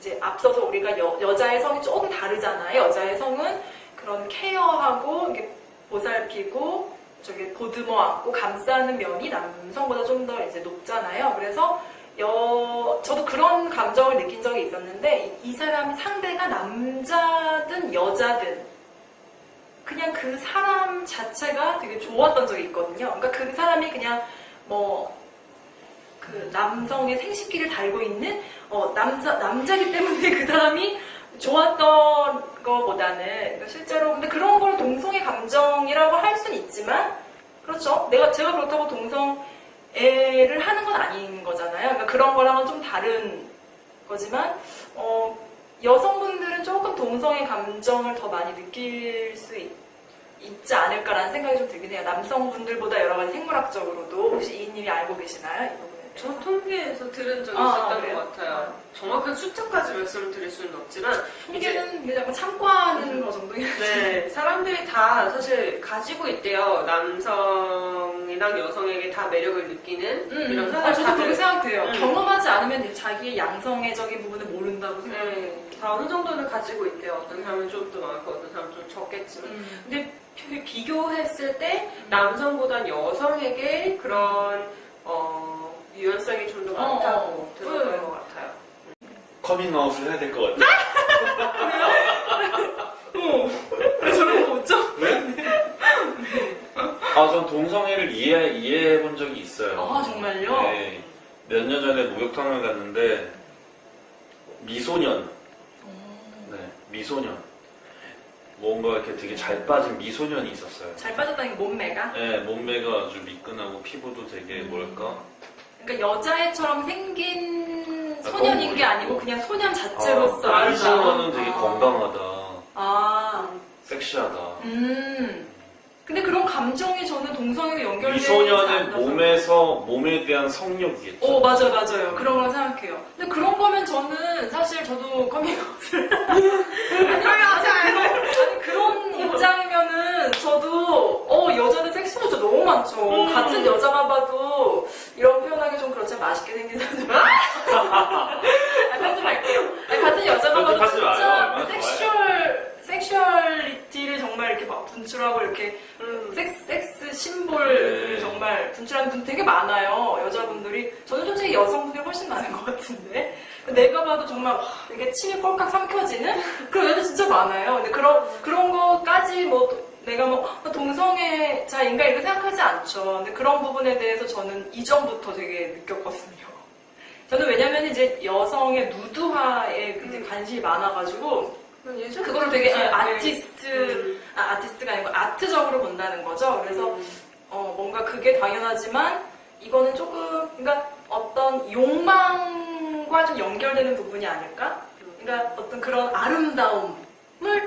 이제 앞서서 우리가 여자의 성이 조금 다르잖아요. 여자의 성은 그런 케어하고 이렇게 보살피고 저기 보듬어 안고 감싸는 면이 남성보다 좀 더 이제 높잖아요. 그래서 저도 그런 감정을 느낀 적이 있었는데 이 사람 상대가 남자든 여자든 그냥 그 사람 자체가 되게 좋았던 적이 있거든요. 그러니까 그 사람이 그냥 뭐 그 남성의 생식기를 달고 있는 남자기 때문에 그 사람이 좋았던 거보다는 그러니까 실제로 근데 그런 걸 동성애 감정이라고 할 수는 있지만 그렇죠. 제가 그렇다고 동성애를 하는 건 아닌 거잖아요. 그러니까 그런 거랑은 좀 다른 거지만 여성분들은 조금 동성애 감정을 더 많이 느낄 수 있지 않을까라는 생각이 좀 들긴 해요. 남성분들보다 여러 가지 생물학적으로도 혹시 이인님이 알고 계시나요? 이 부분에 저 통계에서 들은 적이 있었던 그래요? 것 같아요. 정확한 숫자까지 말씀을 드릴 수는 없지만 통계는 그냥 약간 참고하는 거 정도예요. 네, 사람들이 다 사실 가지고 있대요. 남성이랑 여성에게 다 매력을 느끼는 이런 사람들. 저도 그렇게 생각해요. 경험하지 않으면 자기의 양성애적인 부분을 모른다고 생각해요. 네, 다 어느 정도는 가지고 있대요. 어떤 사람은 좀 더 많고 어떤 사람은 좀 적겠지만. 근데 비교했을 때 남성보단 여성에게 그런 유연성이 좀 더 많다고 들었던 것 같아요. 커밍아웃을 해야 될 것 같아요. 저런 거 없죠? 전 동성애를 이해해 본 적이 있어요. 아, 정말요? 네. 몇 년 전에 목욕탕을 갔는데 미소년. 네, 미소년. 뭔가 이렇게 되게 잘 빠진 미소년이 있었어요. 잘 빠졌다는 게 몸매가? 네, 몸매가 아주 미끈하고 피부도 되게 뭐랄까. 그러니까 여자애처럼 생긴 소년인 게 아니고 그냥 소년 자체로서 미소년은 되게 건강하다. 섹시하다. 근데 그런 감정이 저는 동성애로 연결되지 미소년의 않아서. 몸에 대한 성욕이겠죠. 맞아요. 그런 걸 생각해요. 근데 그런 거면 저는 사실 저도 커밍아웃을 아니 그런 입장이면은 저도 여자들 섹시한 여자 너무 많죠. 같은 여자가 봐도 이런 표현하기 좀 그렇지만 맛있게 생긴 사람 편집할게요. 같은 여자가 봐도 진짜 섹슈얼리티를 정말 이렇게 막 분출하고 이렇게 섹스 심볼을 정말 분출하는 분 되게 많아요. 여자분들이. 저는 솔직히 여성분들이 훨씬 많은 것 같은데 내가 봐도 정말 이게 침이 꼴깍 삼켜지는 그런 여자 진짜 많아요. 근데 그런 거까지 내가 동성애자인가 이렇게 생각하지 않죠. 근데 그런 부분에 대해서 저는 이전부터 되게 느꼈거든요. 저는 왜냐면 이제 여성의 누드화에 이제 관심이 많아가지고 그거를 되게 아티스트가 아니고 아트적으로 본다는 거죠. 그래서 뭔가 그게 당연하지만 이거는 조금 그러니까 어떤 욕망과 좀 연결되는 부분이 아닐까? 그러니까 어떤 그런 아름다움을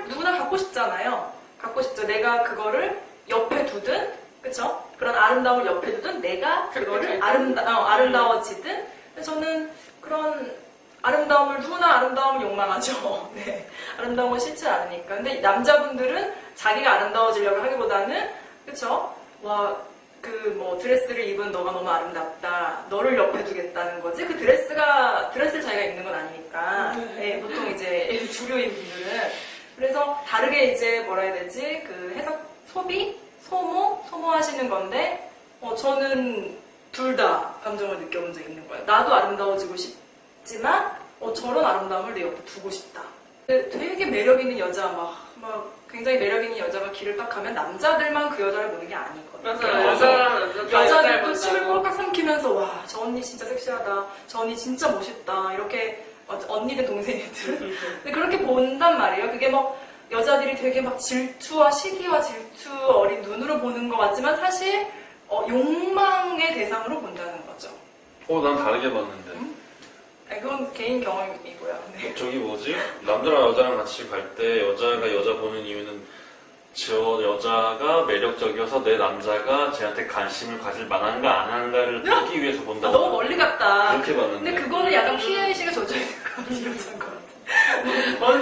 누구나 갖고 싶잖아요. 갖고 싶죠. 내가 그거를 옆에 두든, 그쵸? 그런 아름다움을 옆에 두든, 내가 그거를 아름다워지든. 저는 그런 누구나 아름다움을 욕망하죠. 네. 아름다운 건 싫지 않으니까. 근데 남자분들은 자기가 아름다워지려고 하기보다는, 그쵸? 드레스를 입은 너가 너무 아름답다. 너를 옆에 두겠다는 거지. 그 드레스를 자기가 입는 건 아니니까. 네, 보통 이제 주류인 분들은. 그래서 다르게 이제 뭐라 해야 되지? 소모하시는 건데, 저는 둘 다 감정을 느껴본 적이 있는 거예요. 나도 아름다워지고 싶지만, 저런 아름다움을 내 옆에 두고 싶다. 되게 매력 있는 여자, 굉장히 매력 있는 여자가 길을 딱 가면 남자들만 그 여자를 보는 게 아니거든요. 맞아요. 여자들도 침을 꼴깍 삼키면서, 저 언니 진짜 섹시하다. 저 언니 진짜 멋있다. 이렇게, 언니든 동생이든. 근데 그렇게 본단 말이에요. 그게 여자들이 되게 질투와 시기와 질투 어린 눈으로 보는 것 같지만 사실, 욕망의 대상으로 본다는 거죠. 난 다르게 봤는데. 그건 개인 경험이고요. 네. 저기 뭐지? 남자랑 여자랑 같이 갈 때 여자가 여자 보는 이유는 저 여자가 매력적이어서 내 남자가 쟤한테 관심을 가질 만한가 안 한가를 보기 위해서 본다고. 너무 멀리 갔다. 그렇게 봤는데. 근데 그거는 약간 PIC가 젖어있는 것 같아요. 여자인 것 같아.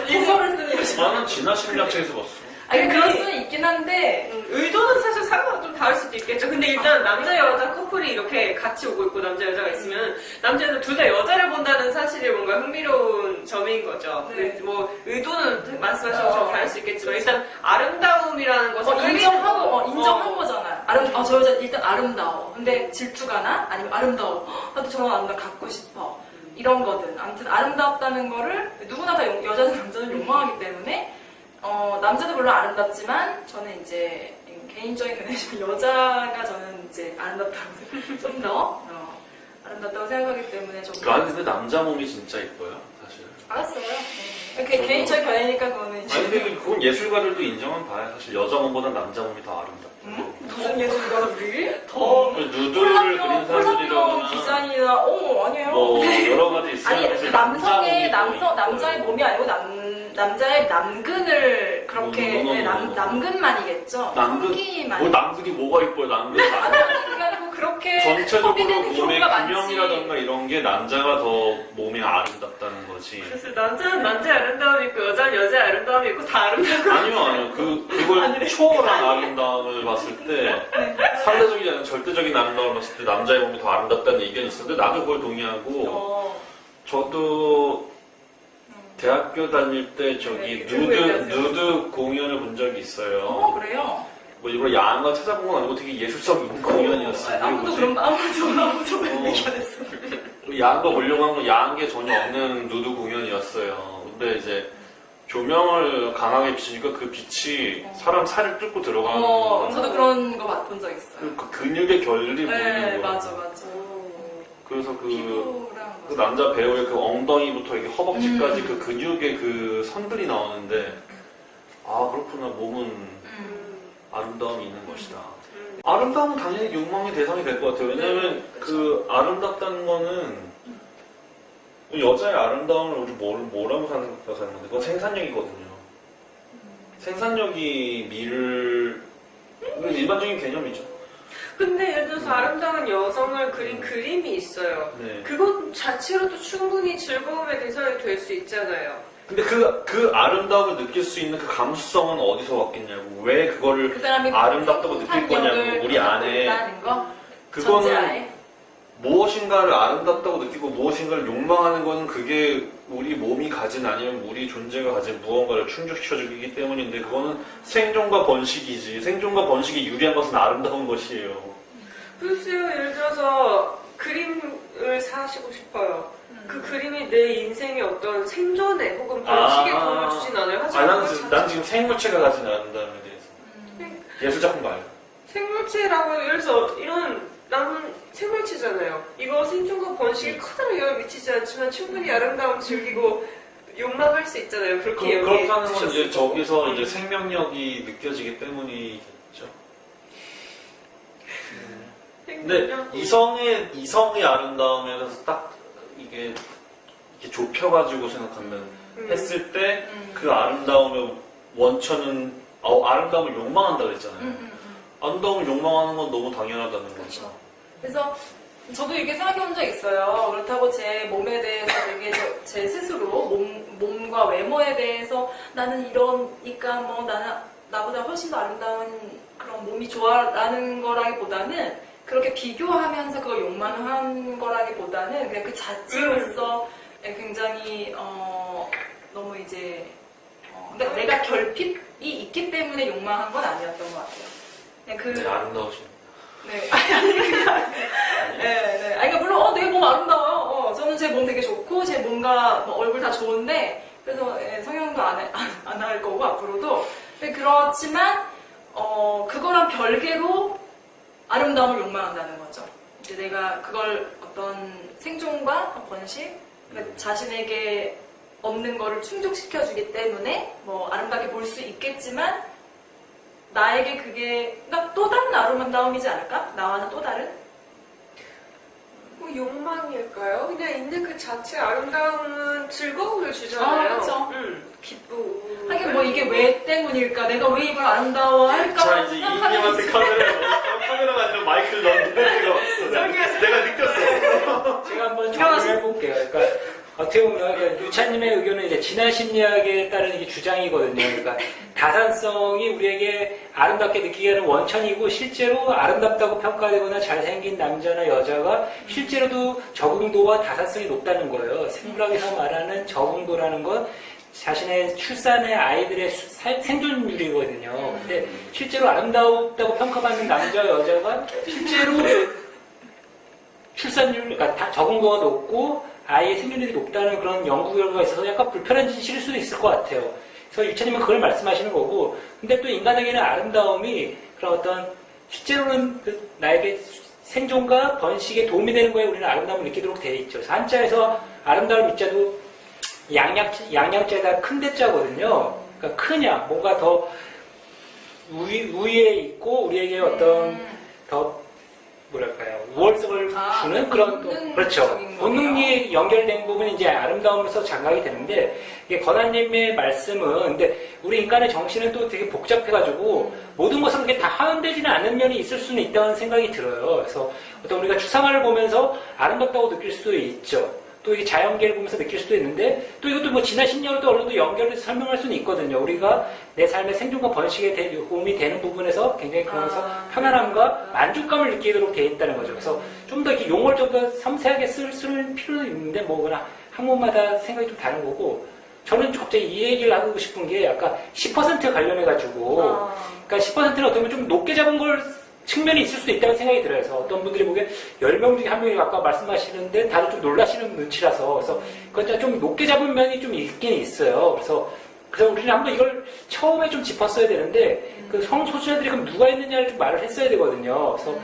이거를 쓰는 여자. 나는 진화 심리학책에서 봤어. 아니 그럴 수는 있긴 한데 의도는 사실 상황은 좀 다를 수도 있겠죠. 근데 일단 남자 여자 커플이 이렇게 같이 오고 있고 남자 여자가 있으면 남자 여자 둘 다 여자를 본다는 사실이 뭔가 흥미로운 점인 거죠. 네. 근데 뭐 의도는 말씀하신 것처럼 다를 수 있겠지만 일단 아름다움이라는 것을 인정한 거잖아요. 저 여자 일단 아름다워. 근데 질투가 나? 아니면 아름다워. 나도 저런 아름다움 갖고 싶어. 이런 거든. 아무튼 아름답다는 거를 누구나 다 여자든 남자든 욕망하기 때문에 남자도 물론 아름답지만 저는 이제 개인적인 견해지만 여자가 저는 이제 아름답다고 좀 더 아름답다고 생각하기 때문에 좀 아니 근데 남자 몸이 진짜 이뻐요 사실. 알았어요. 개인적인 견해니까 그거는 이제 아니 근데 그건 예술가들도 인정은 봐요. 사실 여자 몸보다 남자 몸이 더 아름답다. 무슨 예술가들이 더 누드를 그린 사람들이라거나 디자인이나 아니에요. 뭐 여러 가지 있어요. 아니 사실 남자의 몸이 몸이 아니고 남자의 남근을 그렇게 남근만이겠죠. 성기만. 뭐 남근이 뭐가 이뻐요? 남근 아니고 그렇게 전체적으로 소비되는 몸의 경우가 많지. 균형이라던가 이런 게 남자가 더 몸이 아름답다는 거지. 그래서 남자는 남자의 아름다움이 있고 여자는 여자의 아름다움이 있고 다 아름다워. 아니요. 그걸 초월한 아름다움을 봤을 때 상대적이지 않은 절대적인 아름다움을 봤을 때 남자의 몸이 더 아름답다는 의견이 있었는데 나도 그걸 동의하고 저도 대학교 다닐 때 저기 누드 공연을 본 적이 있어요. 그래요? 뭐 이걸 야한 거 찾아본 건 아니고 되게 예술성 있는 공연이었어요. 아무도 얘기 안 했어. 야한 거 보려고 한 건 야한 게 전혀 없는 누드 공연이었어요. 근데 이제 조명을 강하게 비추니까 그 빛이 사람 살을 뚫고 들어가는 거. 저도 그런 거 본 적 있어요. 그 근육의 결이 보이는 네, 거예요. 맞아. 그래서 그 피부랑 남자 배우의 그 엉덩이부터 이렇게 허벅지까지 그 근육의 그 선들이 나오는데 아 그렇구나 몸은 아름다움이 있는 것이다. 아름다움은 당연히 욕망의 대상이 될 것 같아요. 왜냐면 그 아름답다는 거는 여자의 아름다움을 우리 뭐라고 생각하는 건데 그건 생산력이거든요. 생산력이 이건 일반적인 개념이죠. 근데 예를 들어서 아름다운 여성을 그린 그림이 있어요. 네. 그것 자체로도 충분히 즐거움의 대상이 될 수 있잖아요. 근데 그 아름다움을 느낄 수 있는 그 감수성은 어디서 왔겠냐고. 왜 그거를 그 사람이 아름답다고 느낄 거냐고. 우리 안에. 그거는 무엇인가를 아름답다고 느끼고 무엇인가를 욕망하는 거는 그게 우리 몸이 가진 아니면 우리 존재가 가진 무언가를 충족시켜주기 때문인데 그거는 생존과 번식이지. 생존과 번식이 유리한 것은 아름다운 것이에요. 글쎄요, 예를 들어서 그림을 사시고 싶어요. 그 그림이 내 인생의 어떤 생존에 혹은 번식에 도움을 주진 않아요. 하지만 난 지금 생물체가 가진 아름다움에 대해서 예술작품 말고 생물체라고 예를 들어서 나는 생물체잖아요. 이거 생존과 번식에 커다란 영향을 미치지 않지만 충분히 아름다움 즐기고 욕망할 수 있잖아요. 그렇게 그렇다는 건 이제 저기서 이제 생명력이 느껴지기 때문이겠죠. 근데 이성의 아름다움에 대해서 딱 이게 좁혀가지고 생각하면 했을 때 그 아름다움의 원천은 아름다움을 욕망한다 그랬잖아요. 아름다움을 욕망하는 건 너무 당연하다는 거죠. 그래서 저도 이렇게 생각해 본 적 있어요. 그렇다고 제 몸에 대해서 되게 제 스스로 몸과 외모에 대해서 나는 이러니까 뭐 나보다 훨씬 더 아름다운 그런 몸이 좋아라는 거라기보다는 그렇게 비교하면서 그걸 욕망한 거라기보다는 그냥 그 자체로서 굉장히 너무 이제 그러니까 내가 결핍이 있기 때문에 욕망한 건 아니었던 것 같아요. 네, 아름다우신. 네. 네. 그러니까 물론 내 몸 아름다워요. 저는 제 몸 되게 좋고 제 몸과 뭐 얼굴 다 좋은데 그래서 성형도 안 할 거고 앞으로도. 근데 그렇지만 그거랑 별개로 아름다움을 욕망한다는 거죠. 이제 내가 그걸 어떤 생존과 번식, 그러니까 자신에게 없는 거를 충족시켜주기 때문에 뭐 아름답게 볼 수 있겠지만 나에게 그게 그러니까 또 다른 아름다움이지 않을까? 나와는 또 다른? 뭐 욕망일까요? 그냥 있는 그 자체 아름다움은 즐거움을 주잖아요. 그렇죠. 기쁘고. 하긴 뭐 이게 왜 때문일까? 내가 왜 이걸 아름다워 할까? 자 이제 이님한테 카메라가 아니라 마이크를 넣는 데가 왔어. 내가 느꼈어. 제가 한번 정리를 해볼게요. 그러니까 어떻게 보면 유차님의 의견은 이제 진화 심리학에 따른 이게 주장이거든요. 그러니까 다산성이 우리에게 아름답게 느끼게 하는 원천이고 실제로 아름답다고 평가되거나 잘생긴 남자나 여자가 실제로도 적응도와 다산성이 높다는 거예요. 생물학에서 말하는 적응도라는 건 자신의 출산의 아이들의 생존율이거든요. 근데 실제로 아름답다고 평가받는 남자 여자가 실제로 출산율, 그러니까 적응도가 높고 아이의 생존율이 높다는 그런 연구 결과가 있어서 약간 불편한 짓일 수도 있을 것 같아요. 그래서 유차님은 그걸 말씀하시는 거고, 근데 또 인간에게는 아름다움이 그런 어떤 실제로는 나에게 생존과 번식에 도움이 되는 거에 우리는 아름다움을 느끼도록 되어 있죠. 그래서 한자에서 아름다움 밑자도 양양자에다 큰 대자거든요. 그러니까 크냐, 뭔가 더 우위에 있고 우리에게 어떤 더 뭐랄까요, 우월성을 주는 그런 또, 그렇죠. 본능이 연결된 부분이 이제 아름다움으로서 장악이 되는데, 이게 권한님의 말씀은, 근데 우리 인간의 정신은 또 되게 복잡해가지고, 모든 것을 그렇게 다 하운되지는 않는 면이 있을 수는 있다는 생각이 들어요. 그래서 어떤 우리가 추상화를 보면서 아름답다고 느낄 수도 있죠. 또 이게 자연계를 보면서 느낄 수도 있는데, 또 이것도 뭐 진화 심리학도 어느 정도 연결해서 설명할 수는 있거든요. 우리가 내 삶의 생존과 번식에 도움이 되는 부분에서 굉장히 그러면서 편안함과 만족감을 느끼도록 되어 있다는 거죠. 그래서 좀 더 이렇게 용어를 좀 더 섬세하게 쓸 필요는 있는데, 뭐, 그냥 학문마다 생각이 좀 다른 거고, 저는 갑자기 이 얘기를 하고 싶은 게 아까 10% 관련해가지고, 그러니까 10%는 어떻게 보면 좀 높게 잡은 걸 측면이 있을 수도 있다는 생각이 들어요. 그래서 어떤 분들이 보기에 10명 중에 1명이 아까 말씀하시는데 다들 좀 놀라시는 눈치라서, 그래서 그건 좀 높게 잡은 면이 좀 있긴 있어요. 그래서 우리는 한번 이걸 처음에 좀 짚었어야 되는데, 그 성소수자들이 그럼 누가 있느냐를 좀 말을 했어야 되거든요. 그래서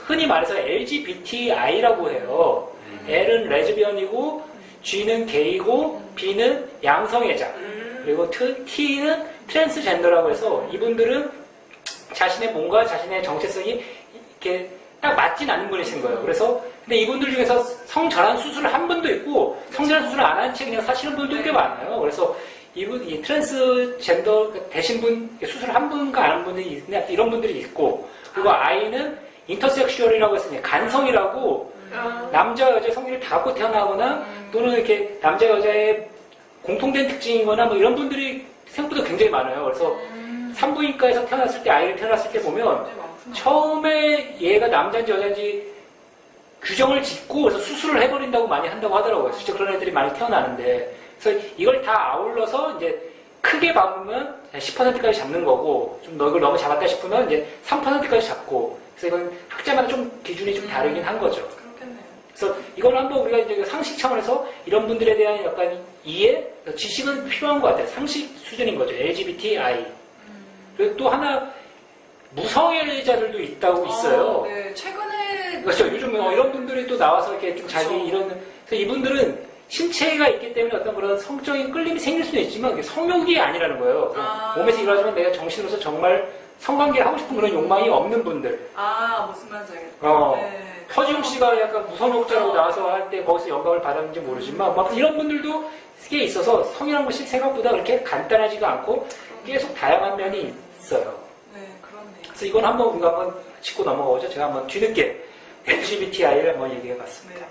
흔히 말해서 LGBTI라고 해요. L은 레즈비언이고, G는 게이고, B는 양성애자, 그리고 T는 트랜스젠더라고 해서 이분들은 자신의 몸과 자신의 정체성이 이렇게 딱 맞진 않는 분이신 거예요. 그래서 근데 이분들 중에서 성전환 수술을 한 분도 있고 성전환 수술을 안 한 채 그냥 사시는 분들도 꽤 많아요. 그래서 이 트랜스젠더 되신 분 수술을 한 분과 안 한 분이 이런 분들이 있고, 그리고 I는 인터섹슈얼이라고 해서 간성이라고 남자 여자 성기를 다 갖고 태어나거나 또는 이렇게 남자 여자의 공통된 특징이거나 뭐 이런 분들이 생각보다 굉장히 많아요. 그래서 산부인과에서 아이를 태어났을 때 보면 처음에 얘가 남자인지 여자인지 규정을 짓고 그래서 수술을 해버린다고 많이 한다고 하더라고요. 진짜 그런 애들이 많이 태어나는데, 그래서 이걸 다 아울러서 이제 크게 잡으면 10%까지 잡는 거고, 좀 이걸 너무 잡았다 싶으면 이제 3%까지 잡고, 그래서 이건 학자마다 좀 기준이 좀 다르긴 한 거죠. 그렇겠네요. 그래서 이걸 한번 우리가 이제 상식 차원에서 이런 분들에 대한 약간 이해, 지식은 필요한 것 같아요. 상식 수준인 거죠. LGBTI. 그리고 또 하나 무성애자들도 있어요. 네, 최근에 그렇죠. 요즘 이런 분들이 또 나와서 이렇게 좀 자기 이런, 그래서 이분들은 신체가 있기 때문에 어떤 그런 성적인 끌림이 생길 수는 있지만 그게 성욕이 아니라는 거예요. 몸에서 일어나지만 내가 정신으로서 정말 성관계를 하고 싶은 그런 욕망이 없는 분들. 무슨 말인지 알겠다. 네. 허지웅 씨가 약간 무성욕자라고 나와서 할 때 거기서 영감을 받았는지 모르지만 막 이런 분들도 꽤 있어서 성이라는 것이 생각보다 그렇게 간단하지가 않고 계속 다양한 면이 있어요. 네, 그렇네요. 그래서 이건 우리가 한번 짚고 넘어가죠. 제가 한번 뒤늦게 LGBTI를 한번 얘기해 봤습니다. 네.